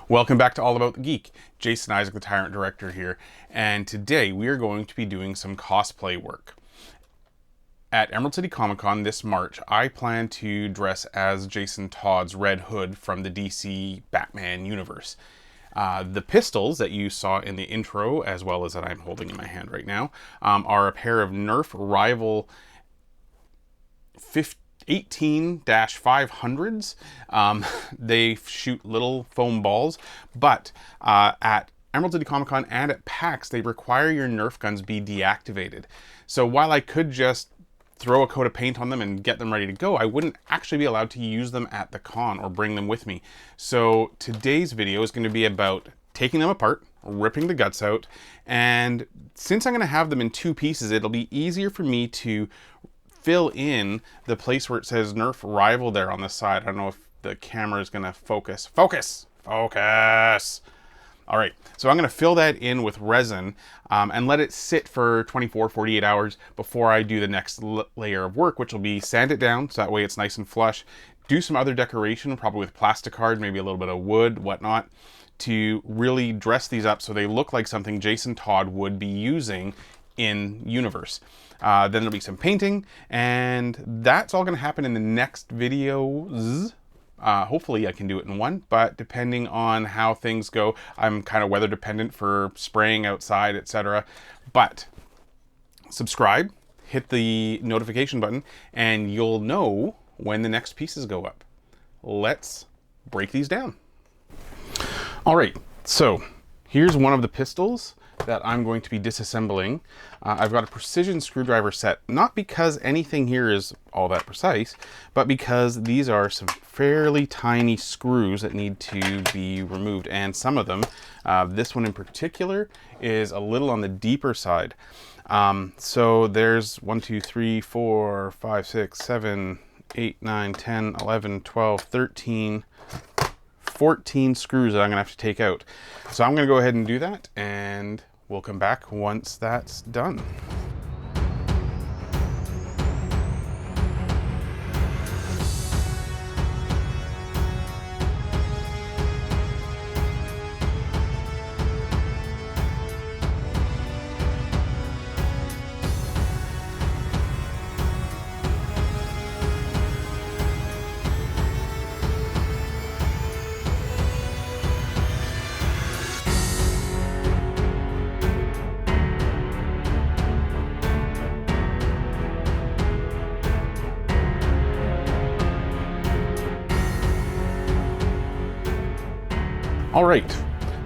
Welcome back to All About the Geek. Jason Isaac, the Tyrant Director here, and today we are going to be doing some cosplay work. At Emerald City Comic Con this March, I plan to dress as Jason Todd's Red Hood from the DC Batman universe. The pistols that you saw in the intro, as well as that I'm holding in my hand right now, are a pair of Nerf Rival 18-500s. They shoot little foam balls, but at Emerald City Comic Con and at PAX, they require your Nerf guns be deactivated. So while I could just throw a coat of paint on them and get them ready to go, I wouldn't actually be allowed to use them at the con or bring them with me. So today's video is going to be about taking them apart, ripping the guts out, and since I'm going to have them in two pieces, it'll be easier for me to fill in the place where it says Nerf Rival there on the side. I don't know if the camera is going to focus. Focus! Focus! All right, so I'm going to fill that in with resin and let it sit for 24, 48 hours before I do the next layer of work, which will be sand it down so that way it's nice and flush. Do some other decoration, probably with plastic cards, maybe a little bit of wood, whatnot, to really dress these up so they look like something Jason Todd would be using in universe. Then there'll be some painting, and that's all going to happen in the next videos. Hopefully I can do it in one, but depending on how things go, I'm kind of weather dependent for spraying outside, etc. But subscribe, hit the notification button, and you'll know when the next pieces go up. Let's break these down. All right, so here's one of the pistols that I'm going to be disassembling. I've got a precision screwdriver set, not because anything here is all that precise, but because these are some fairly tiny screws that need to be removed, and some of them, this one in particular, is a little on the deeper side. So there's 1, 2, 3, 4, 5, 6, 7, 8, 9, 10, 11, 12, 13, 14 screws that I'm gonna have to take out. So I'm gonna go ahead and do that, and we'll come back once that's done. All right,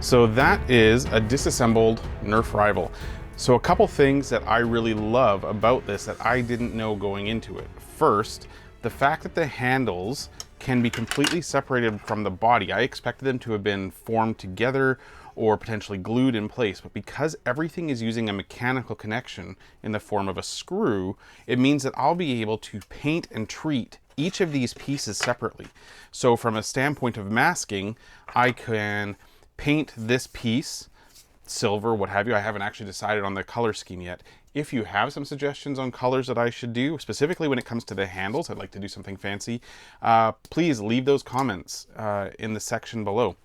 so that is a disassembled Nerf Rival. So a couple things that I really love about this that I didn't know going into it. First, the fact that the handles can be completely separated from the body. I expected them to have been formed together or potentially glued in place, but because everything is using a mechanical connection in the form of a screw, it means that I'll be able to paint and treat each of these pieces separately. So from a standpoint of masking, I can paint this piece silver, what have you. I haven't actually decided on the color scheme yet. If you have some suggestions on colors that I should do, specifically when it comes to the handles, I'd like to do something fancy, please leave those comments in the section below.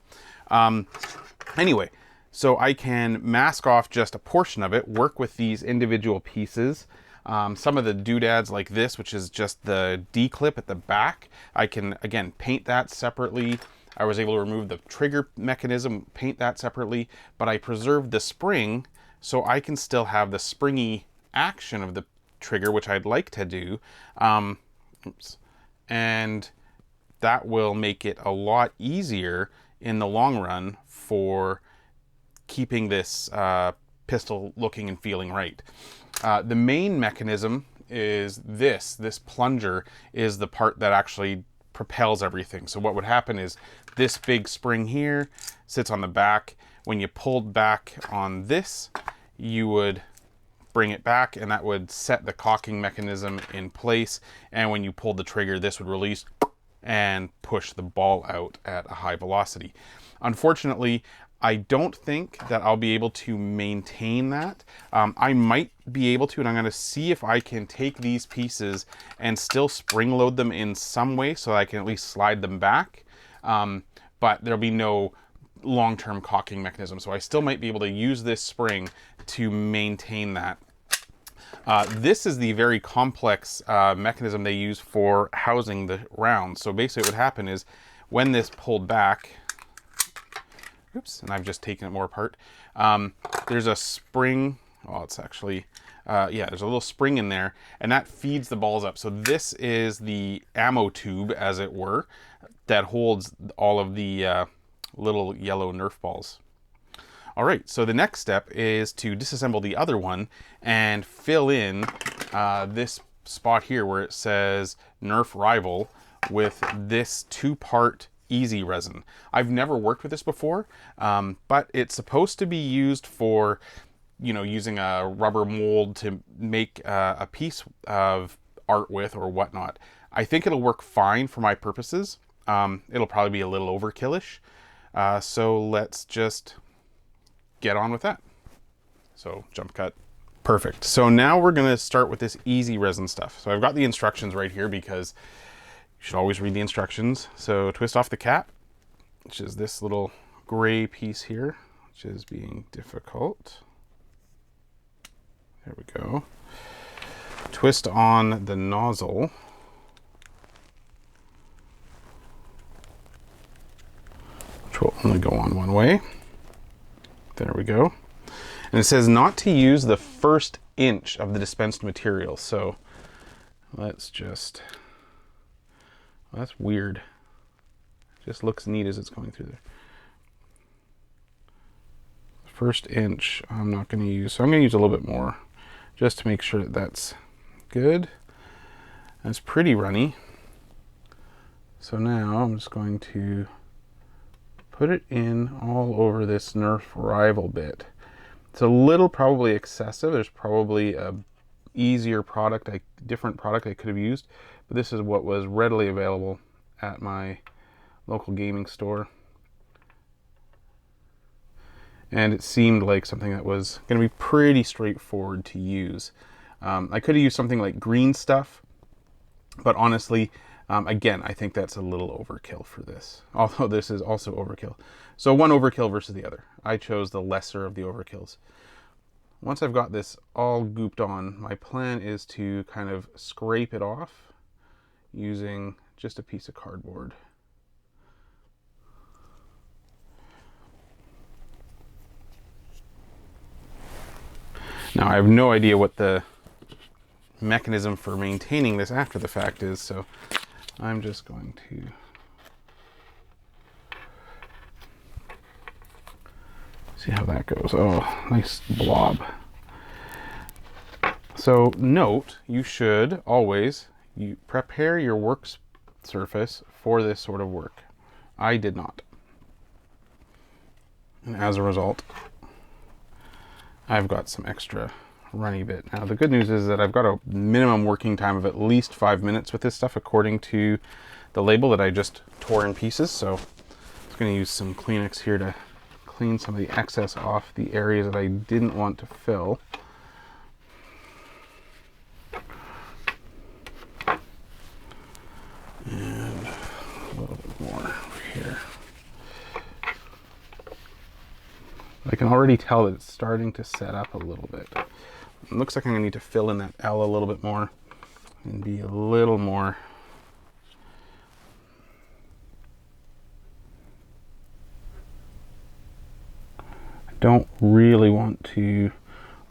Anyway, so I can mask off just a portion of it, work with these individual pieces. Some of the doodads like this, which is just the D-clip at the back, I can, again, paint that separately. I was able to remove the trigger mechanism, paint that separately, but I preserved the spring so I can still have the springy action of the trigger, which I'd like to do. And that will make it a lot easier in the long run for keeping this pistol looking and feeling right. The main mechanism is this plunger is the part that actually propels everything. So what would happen is this big spring here sits on the back. When you pulled back on this, you would bring it back and that would set the cocking mechanism in place. And when you pulled the trigger, this would release and push the ball out at a high velocity. Unfortunately, I don't think that I'll be able to maintain that. I might be able to, and I'm going to see if I can take these pieces and still spring load them in some way so I can at least slide them back. But there'll be no long-term cocking mechanism. So I still might be able to use this spring to maintain that. This is the very complex mechanism they use for housing the rounds. So basically what would happen is when this pulled back, oops, and I've just taken it more apart, there's a spring, oh, it's actually, yeah, there's a little spring in there, and that feeds the balls up. So this is the ammo tube, as it were, that holds all of the little yellow Nerf balls. All right, so the next step is to disassemble the other one and fill in this spot here where it says Nerf Rival with this 2-part easy resin. I've never worked with this before, but it's supposed to be used for, you know, using a rubber mold to make a piece of art with or whatnot. I think it'll work fine for my purposes. It'll probably be a little overkillish. So let's just get on with that. So jump cut. Perfect. So now we're going to start with this easy resin stuff. So I've got the instructions right here because you should always read the instructions. So twist off the cap, which is this little gray piece here, which is being difficult. There we go. Twist on the nozzle. Which will only go on one way. There we go. And it says not to use the first inch of the dispensed material. So let's just, well, that's weird. It just looks neat as it's going through there. First inch, I'm not going to use, so I'm going to use a little bit more just to make sure that that's good. That's pretty runny. So now I'm just going to put it in all over this Nerf Rival bit. It's a little probably excessive. There's probably a easier product, a different product I could have used, but this is what was readily available at my local gaming store. And it seemed like something that was going to be pretty straightforward to use. I could have used something like green stuff, but honestly, again, I think that's a little overkill for this, although this is also overkill. So one overkill versus the other. I chose the lesser of the overkills. Once I've got this all gooped on, my plan is to kind of scrape it off using just a piece of cardboard. Now I have no idea what the mechanism for maintaining this after the fact is, so I'm just going to see how that goes. Oh, nice blob. So note, you should always prepare your work surface for this sort of work. I did not. And as a result, I've got some extra runny bit. Now the good news is that I've got a minimum working time of at least 5 minutes with this stuff according to the label that I just tore in pieces. So I'm just going to use some Kleenex here to clean some of the excess off the areas that I didn't want to fill. And a little bit more over here. I can already tell that it's starting to set up a little bit. It looks like I'm going to need to fill in that L a little bit more and be a little more I don't really want to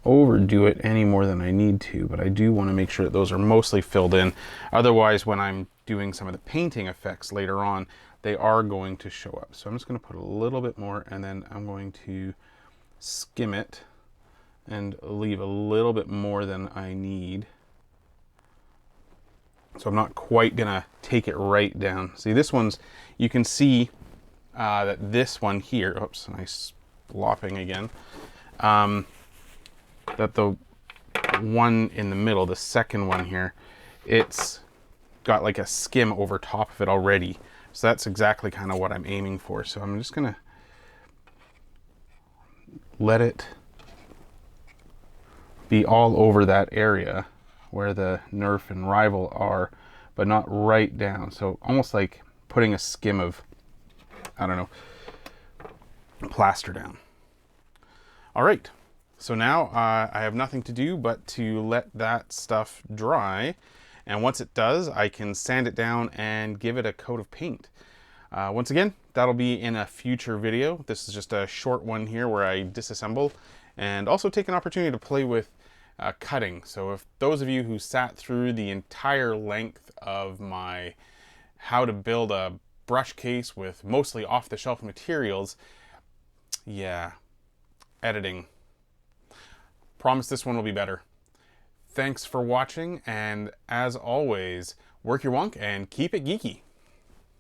overdo it any more than I need to, but I do want to make sure that those are mostly filled in. Otherwise, when I'm doing some of the painting effects later on, they are going to show up. So I'm just going to put a little bit more, and then I'm going to skim it and leave a little bit more than I need. So I'm not quite gonna take it right down. See, this one's, you can see that this one here, oops, nice flopping again, that the one in the middle, the second one here, it's got like a skim over top of it already. So that's exactly kind of what I'm aiming for. So I'm just gonna let it be all over that area where the Nerf and Rival are, but not right down. So almost like putting a skim of, I don't know, plaster down. All right, so now I have nothing to do but to let that stuff dry. And once it does, I can sand it down and give it a coat of paint. Once again, that'll be in a future video. This is just a short one here where I disassemble and also take an opportunity to play with cutting. So if those of you who sat through the entire length of my how to build a brush case with mostly off-the-shelf materials, yeah, editing. Promise this one will be better. Thanks for watching, and as always, work your wonk and keep it geeky.